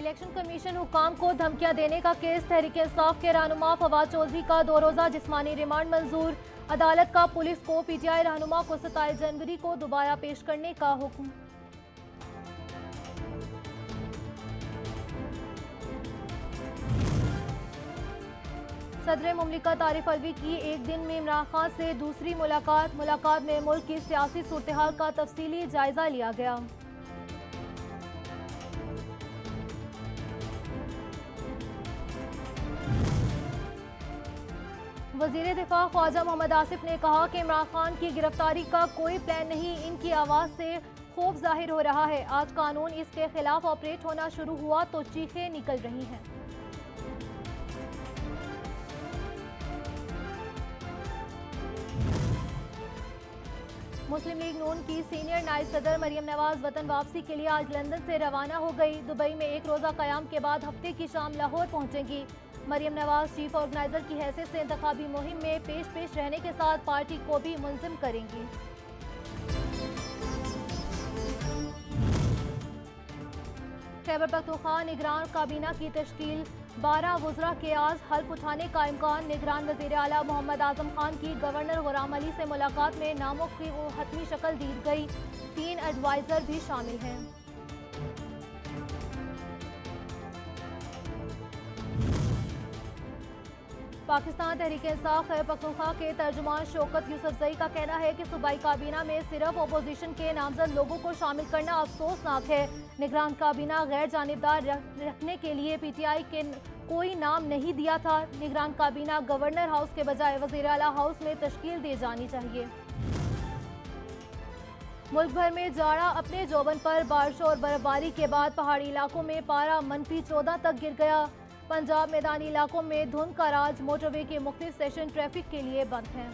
Election commission हुकाम को धमकियां देने का केस। तहरीक इंसाफ के रहनुमा फवाद चौधरी का 2 रोजा जिस्मानी रिमांड मंजूर। अदालत का पुलिस को पीटीआई रहनुमा को 27 जनवरी को दोबारा पेश करने का हुक्म। सदर मुमलिकत आरिफ अलवी की एक दिन में इमरान खान से दूसरी मुलाकात में मुल्क की सियासी सूरत-ए-हाल का तफसीली जायजा लिया गया। वजीर दिफा ख्वाजा मोहम्मद आसिफ ने कहा कि इमरान खान की गिरफ्तारी का कोई प्लान नहीं, इनकी आवाज से खौफ जाहिर हो रहा है। आज कानून इसके खिलाफ ऑपरेट होना शुरू हुआ तो चीखें निकल रही हैं। मुस्लिम लीग नून की सीनियर नायब सदर मरियम नवाज वतन वापसी के लिए आज लंदन से रवाना हो गई। दुबई में एक रोजा कयाम के बाद हफ्ते की शाम लाहौर पहुंचेंगी। मरियम नवाज चीफ ऑर्गेनाइजर की हैसियत से इंतखाबी मुहिम में पेश रहने के साथ पार्टी को भी मुंज़िम करेंगी। खैबर पख्तूनख्वा निगरान काबीना की तश्कील। 12 वज़रा के आज हल्फ उठाने का इम्कान। निगरान वज़ीर आला मोहम्मद आजम खान की गवर्नर गुलाम अली से मुलाकात में नामों की हतमी शक्ल दी गई। 3 एडवाइजर भी शामिल हैं। पाकिस्तान तहरीक इंसाफ खैबर पख्तूनख्वा के तर्जुमान शौकत यूसुफजई का कहना है कि सूबाई काबीना में सिर्फ अपोजिशन के नामजद लोगों को शामिल करना अफसोसनाक है। निगरान काबीना गैर जानिबदार रखने के लिए पीटीआई के कोई नाम नहीं दिया था। निगरान काबीना गवर्नर हाउस के बजाय वज़ीर आला हाउस में तश्कील दी जानी चाहिए। मुल्क भर में जाड़ा अपने जोबन पर। बारिश और बर्फबारी के बाद पहाड़ी इलाकों में पारा -14 तक गिर गया। पंजाब मैदानी इलाकों में धुंध का राज। मोटरवे के मुख्तलिफ सेक्शन ट्रैफिक के लिए बंद हैं।